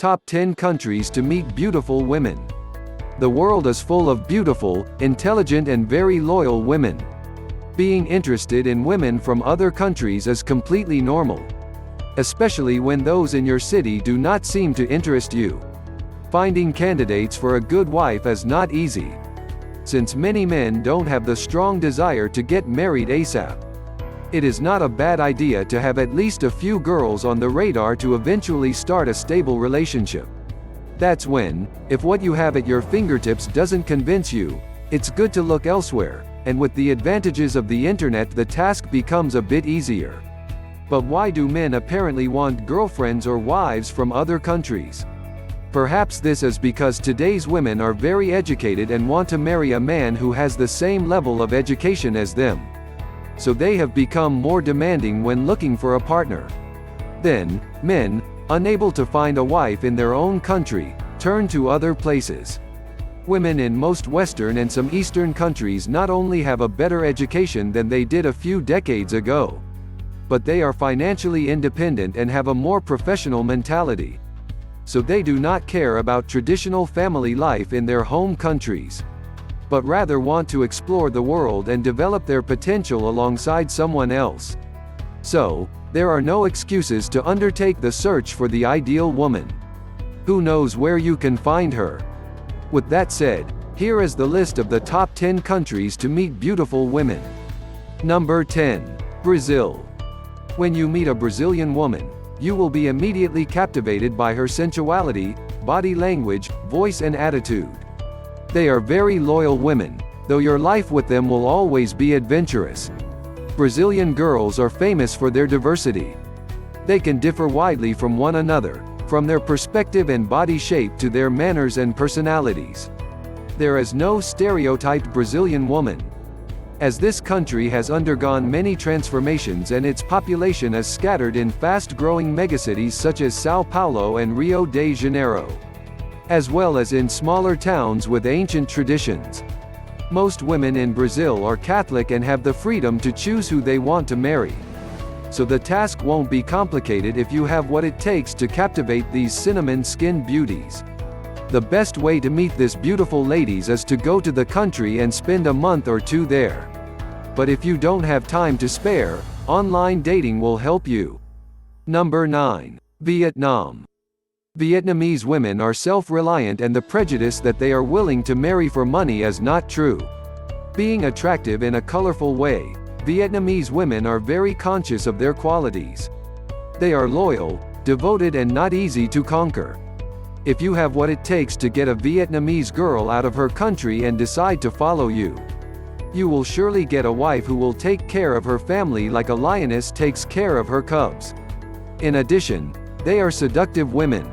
Top 10 countries to meet beautiful women. The world is full of beautiful, intelligent and very loyal women. Being interested in women from other countries is completely normal, especially when those in your city do not seem to interest you. Finding candidates for a good wife is not easy, since many men don't have the strong desire to get married ASAP. It is not a bad idea to have at least a few girls on the radar to eventually start a stable relationship. That's when, if what you have at your fingertips doesn't convince you, it's good to look elsewhere, and with the advantages of the internet the task becomes a bit easier. But why do men apparently want girlfriends or wives from other countries? Perhaps this is because today's women are very educated and want to marry a man who has the same level of education as them. So they have become more demanding when looking for a partner. Then, men, unable to find a wife in their own country, turn to other places. Women in most Western and some Eastern countries not only have a better education than they did a few decades ago, but they are financially independent and have a more professional mentality. So they do not care about traditional family life in their home countries, but rather want to explore the world and develop their potential alongside someone else. So, there are no excuses to undertake the search for the ideal woman. Who knows where you can find her? With that said, here is the list of the top 10 countries to meet beautiful women. Number 10. Brazil. When you meet a Brazilian woman, you will be immediately captivated by her sensuality, body language, voice and attitude. They are very loyal women, though your life with them will always be adventurous. Brazilian girls are famous for their diversity. They can differ widely from one another, from their perspective and body shape to their manners and personalities. There is no stereotyped Brazilian woman, as this country has undergone many transformations and its population is scattered in fast-growing megacities such as São Paulo and Rio de Janeiro, as well as in smaller towns with ancient traditions. Most women in Brazil are Catholic and have the freedom to choose who they want to marry. So the task won't be complicated if you have what it takes to captivate these cinnamon-skinned beauties. The best way to meet this beautiful ladies is to go to the country and spend a month or two there. But if you don't have time to spare, online dating will help you. Number 9. Vietnam. Vietnamese women are self-reliant and the prejudice that they are willing to marry for money is not true. Being attractive in a colorful way, Vietnamese women are very conscious of their qualities. They are loyal, devoted and not easy to conquer. If you have what it takes to get a Vietnamese girl out of her country and decide to follow you, you will surely get a wife who will take care of her family like a lioness takes care of her cubs. In addition, they are seductive women,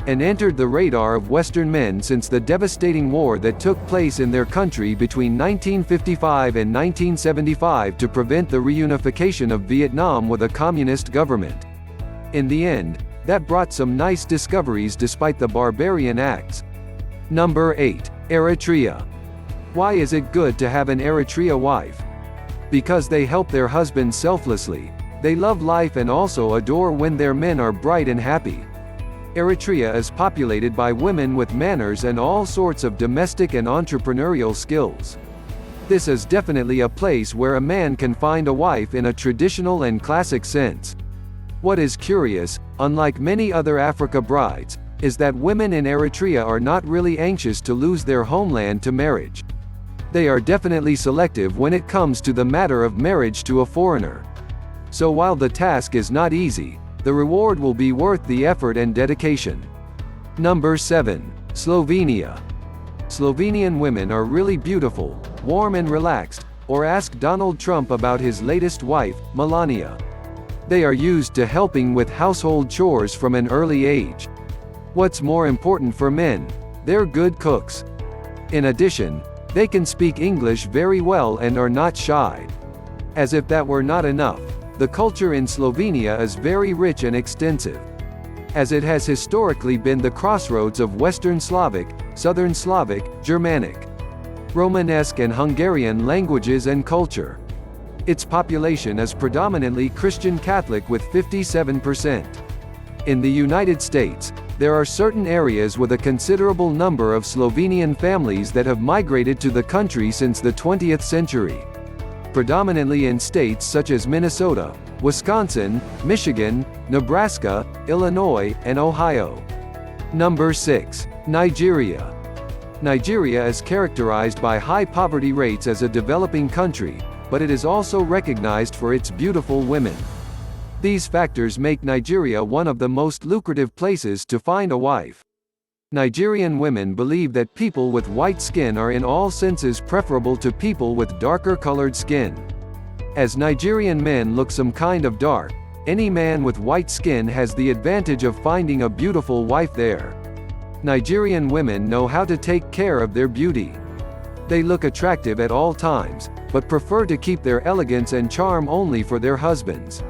and entered the radar of Western men since the devastating war that took place in their country between 1955 and 1975 to prevent the reunification of Vietnam with a communist government. In the end, that brought some nice discoveries despite the barbarian acts. Number 8. Eritrea. Why is it good to have an Eritrea wife? Because they help their husbands selflessly. They love life and also adore when their men are bright and happy. Eritrea is populated by women with manners and all sorts of domestic and entrepreneurial skills. This is definitely a place where a man can find a wife in a traditional and classic sense. What is curious, unlike many other Africa brides, is that women in Eritrea are not really anxious to lose their homeland to marriage. They are definitely selective when it comes to the matter of marriage to a foreigner. So while the task is not easy, the reward will be worth the effort and dedication. Number 7. Slovenia. Slovenian women are really beautiful, warm and relaxed, or ask Donald Trump about his latest wife, Melania. They are used to helping with household chores from an early age. What's more important for men? They're good cooks. In addition, they can speak English very well and are not shy. As if that were not enough, the culture in Slovenia is very rich and extensive, as it has historically been the crossroads of Western Slavic, Southern Slavic, Germanic, Romanesque and Hungarian languages and culture. Its population is predominantly Christian Catholic with 57%. In the United States, There are certain areas with a considerable number of Slovenian families that have migrated to the country since the 20th century. Predominantly in states such as Minnesota, Wisconsin, Michigan, Nebraska, Illinois, and Ohio. Number 6. Nigeria. Nigeria is characterized by high poverty rates as a developing country, but it is also recognized for its beautiful women. These factors make Nigeria one of the most lucrative places to find a wife. Nigerian women believe that people with white skin are in all senses preferable to people with darker colored skin. As Nigerian men look some kind of dark, any man with white skin has the advantage of finding a beautiful wife there. Nigerian women know how to take care of their beauty. They look attractive at all times, but prefer to keep their elegance and charm only for their husbands,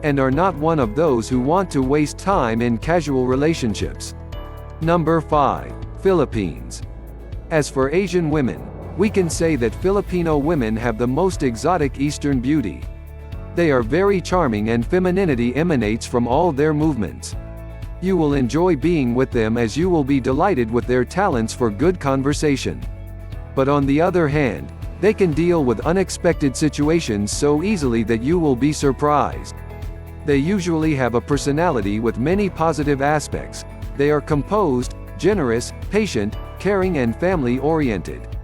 and are not one of those who want to waste time in casual relationships. Number 5. Philippines. As for Asian women, we can say that Filipino women have the most exotic Eastern beauty. They are very charming and femininity emanates from all their movements. You will enjoy being with them as you will be delighted with their talents for good conversation. But on the other hand, they can deal with unexpected situations so easily that you will be surprised. They usually have a personality with many positive aspects. They are composed, generous, patient, caring and family-oriented.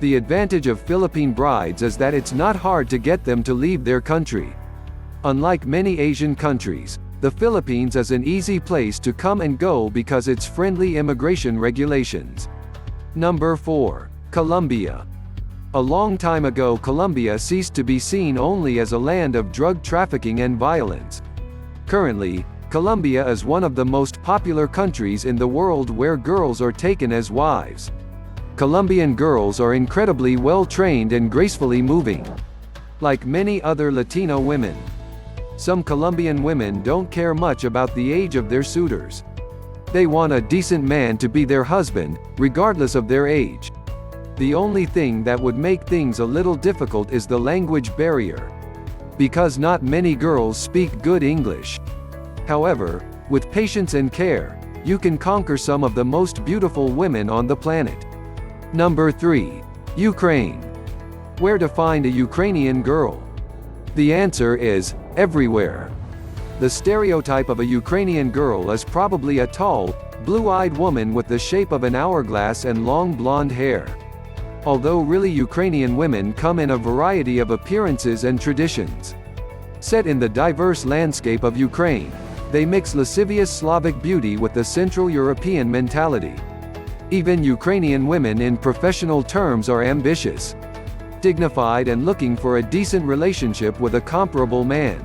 The advantage of Philippine brides is that it's not hard to get them to leave their country. Unlike many Asian countries, the Philippines is an easy place to come and go because its friendly immigration regulations. Number 4. Colombia. A long time ago Colombia ceased to be seen only as a land of drug trafficking and violence. Currently, Colombia is one of the most popular countries in the world where girls are taken as wives. Colombian girls are incredibly well trained and gracefully moving. Like many other Latino women, some Colombian women don't care much about the age of their suitors. They want a decent man to be their husband, regardless of their age. The only thing that would make things a little difficult is the language barrier, because not many girls speak good English. However, with patience and care, you can conquer some of the most beautiful women on the planet. Number 3. Ukraine. Where to find a Ukrainian girl? The answer is, everywhere. The stereotype of a Ukrainian girl is probably a tall, blue-eyed woman with the shape of an hourglass and long blonde hair. Although really Ukrainian women come in a variety of appearances and traditions. Set in the diverse landscape of Ukraine, they mix lascivious Slavic beauty with the Central European mentality. Even Ukrainian women in professional terms are ambitious, dignified and looking for a decent relationship with a comparable man.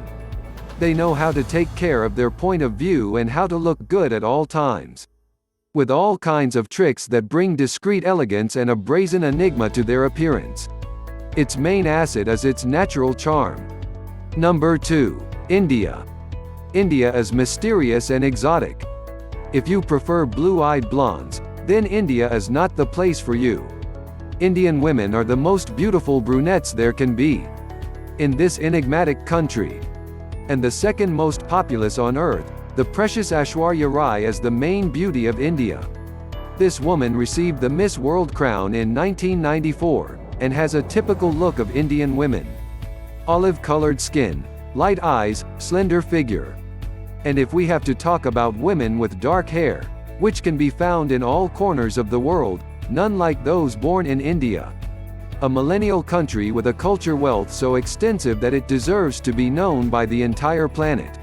They know how to take care of their point of view and how to look good at all times, with all kinds of tricks that bring discreet elegance and a brazen enigma to their appearance. Its main asset is its natural charm. Number 2. India. India is mysterious and exotic. If you prefer blue-eyed blondes, then India is not the place for you. Indian women are the most beautiful brunettes there can be. In this enigmatic country, and the second most populous on earth, the precious Aishwarya Rai is the main beauty of India. This woman received the Miss World crown in 1994, and has a typical look of Indian women. Olive-colored skin, light eyes, slender figure. And if we have to talk about women with dark hair, which can be found in all corners of the world, none like those born in India. A millennial country with a culture wealth so extensive that it deserves to be known by the entire planet.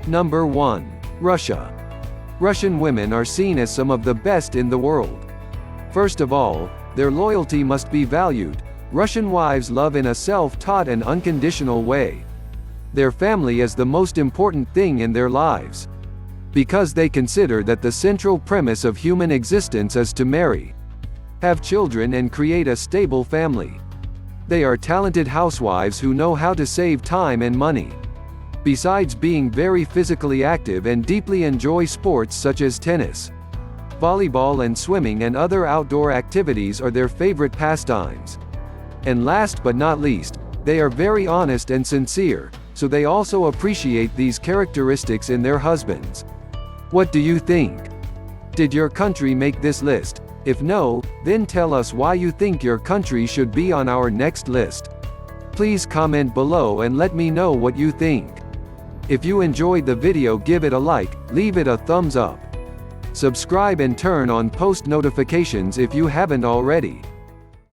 Number 1. Russia. Russian women are seen as some of the best in the world. First of all, their loyalty must be valued. Russian wives love in a self-taught and unconditional way. Their family is the most important thing in their lives, because they consider that the central premise of human existence is to marry, have children and create a stable family. They are talented housewives who know how to save time and money. Besides being very physically active and deeply enjoy sports such as tennis, volleyball and swimming and other outdoor activities are their favorite pastimes. And last but not least, they are very honest and sincere, so they also appreciate these characteristics in their husbands. What do you think? Did your country make this list? If no, then tell us why you think your country should be on our next list. Please comment below and let me know what you think. If you enjoyed the video, give it a like, leave it a thumbs up. Subscribe and turn on post notifications if you haven't already.